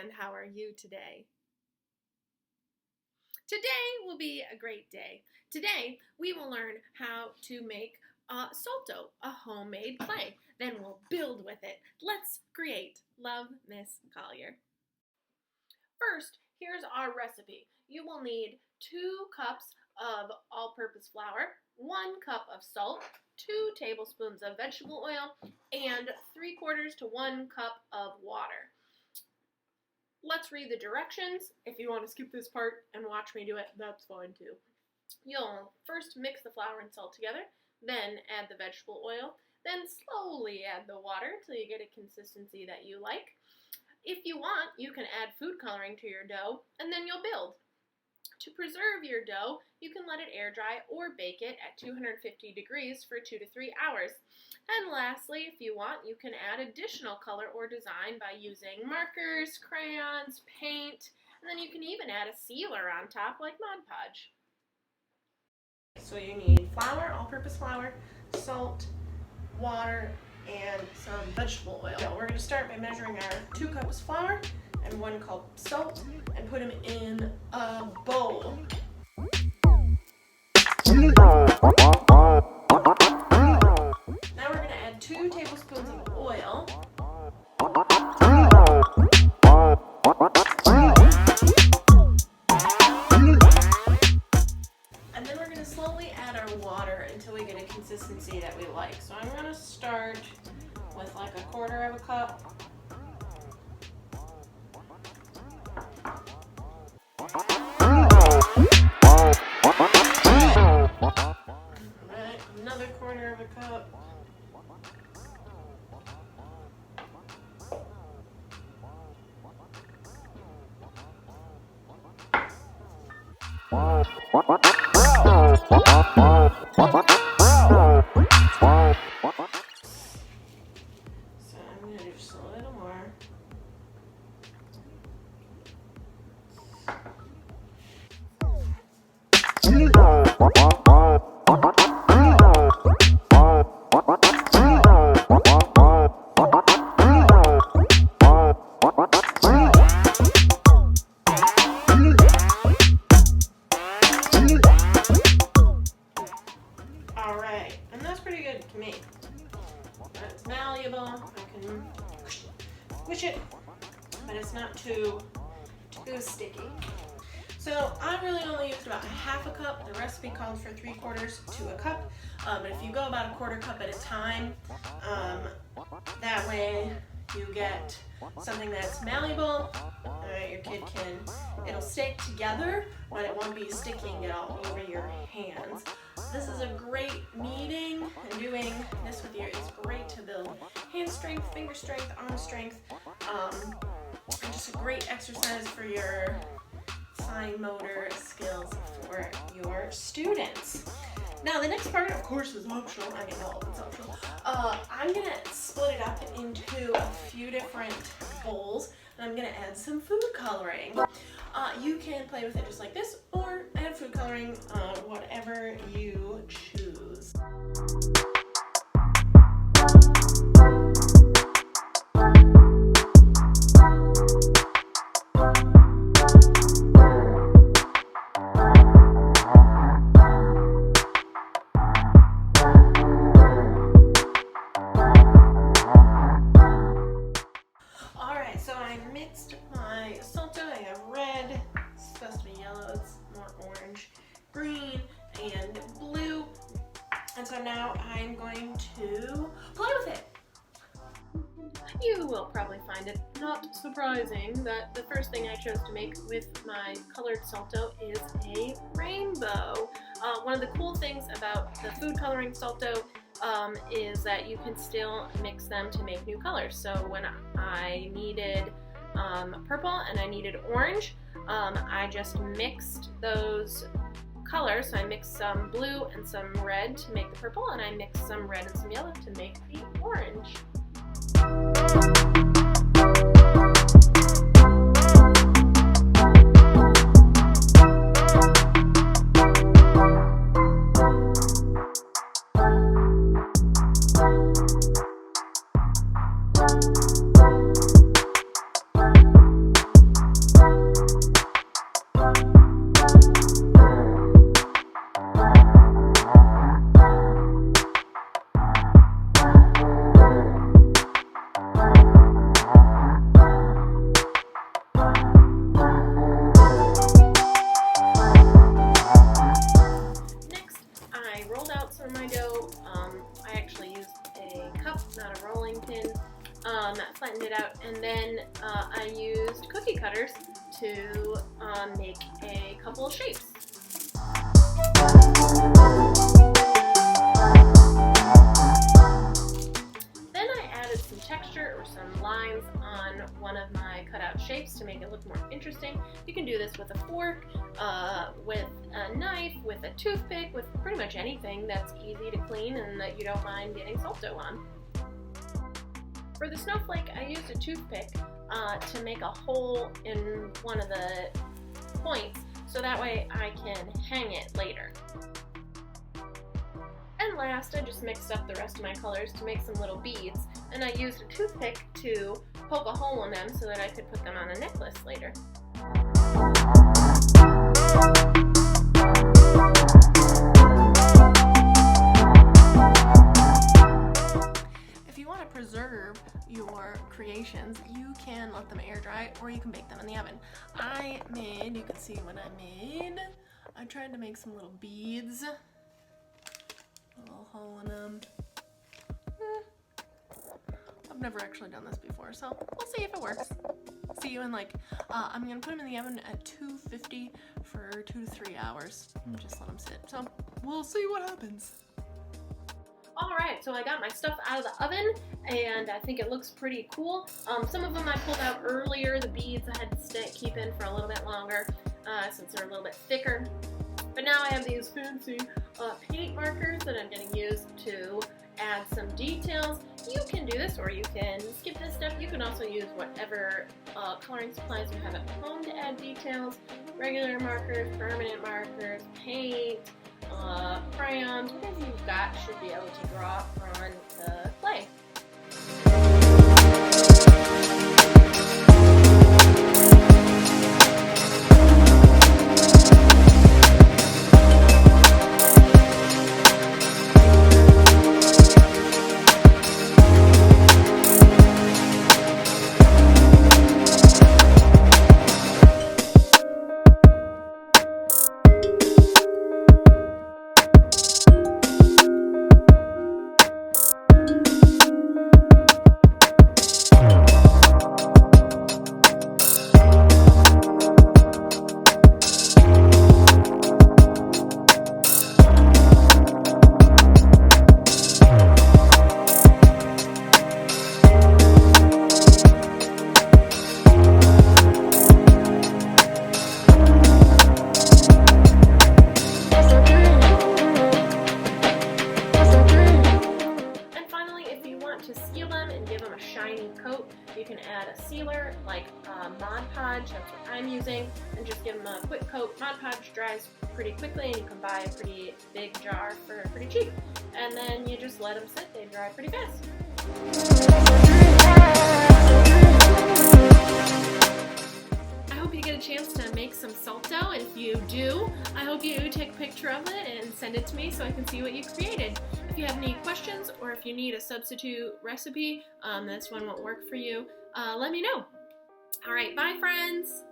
and how are you today? Today will be a great day. Today we will learn how to make salto, a homemade clay. Then we'll build with it. Let's create. Love, Miss Collier. First, here's our recipe. You will need 2 cups of all-purpose flour, 1 cup of salt, 2 tablespoons of vegetable oil, and 3/4 to 1 cup of water. Let's read the directions. If you want to skip this part and watch me do it, that's fine too. You'll first mix the flour and salt together, then add the vegetable oil, then slowly add the water until you get a consistency that you like. If you want, you can add food coloring to your dough, and then you'll build. To preserve your dough, you can let it air dry or bake it at 250 degrees for 2 to 3 hours. And lastly, if you want, you can add additional color or design by using markers, crayons, paint, and then you can even add a sealer on top like Mod Podge. So you need flour, all-purpose flour, salt, water, and some vegetable oil. We're going to start by measuring our 2 cups flour and 1 cup salt and put them in a bowl. Now we're going to add 2 tablespoons of oil. And then we're going to slowly add our water until we get a consistency that we like. So I'm going to start with like 1/4 cup. Alright, another 1/4 cup. So I'm going to do just a little more. Alright, and that's pretty good to me. It's malleable, I can squish it, but it's not too sticky. So I really only used about 1/2 cup. The recipe calls for 3/4 to a cup, but if you go about 1/4 cup at a time, that way you get something that's malleable. Your kid it'll stay together, but it won't be sticking it all over your hands. This is a great kneading, and doing this with is great to build hand strength, finger strength, arm strength, and just a great exercise for your fine motor skills for your students. Now the next part, of course, is optional. I mean, all of it's optional. I'm gonna split it up into a few different bowls, and I'm gonna add some food coloring. You can play with it just like this, or add food coloring, whatever you choose. So I mixed my salto. I have red, it's supposed to be yellow, it's more orange, green, and blue. And so now I'm going to play with it. You will probably find it not surprising that the first thing I chose to make with my colored salto is a rainbow. One of the cool things about the food coloring salto is that you can still mix them to make new colors. So when I needed purple and I needed orange, I just mixed those colors. So I mixed some blue and some red to make the purple, and I mixed some red and some yellow to make the orange. a couple of shapes. Then I added some texture or some lines on one of my cutout shapes to make it look more interesting. You can do this with a fork, with a knife, with a toothpick, with pretty much anything that's easy to clean and that you don't mind getting Salto on. For the snowflake, I used a toothpick to make a hole in one of the points so that way I can hang it later. And last, I just mixed up the rest of my colors to make some little beads, and I used a toothpick to poke a hole in them so that I could put them on a necklace later. If you want to preserve your creations, you can let them air dry or you can bake them in the oven. You can see what I made. I tried to make some little beads. A little hole in them. I've never actually done this before, so we'll see if it works. See you in I'm gonna put them in the oven at 250 for 2 to 3 hours. Just let them sit. So we'll see what happens. Alright, so I got my stuff out of the oven and I think it looks pretty cool. Some of them I pulled out earlier. The beads I had to keep in for a little bit longer since they're a little bit thicker. But now I have these fancy paint markers that I'm going to use to add some details. You can do this or you can skip this step. You can also use whatever coloring supplies you have at home to add details. Regular markers, permanent markers, paint, crayons, whatever you've got should be able to draw on the clay. To seal them and give them a shiny coat, you can add a sealer like Mod Podge, that's what I'm using, and just give them a quick coat. Mod Podge dries pretty quickly and you can buy a pretty big jar for pretty cheap. And then you just let them sit, they dry pretty fast. I hope you get a chance to make some Salto, and if you do, I hope you take a picture of it and send it to me so I can see what you created. If you have any questions or if you need a substitute recipe, this one won't work for you, let me know. All right, bye friends.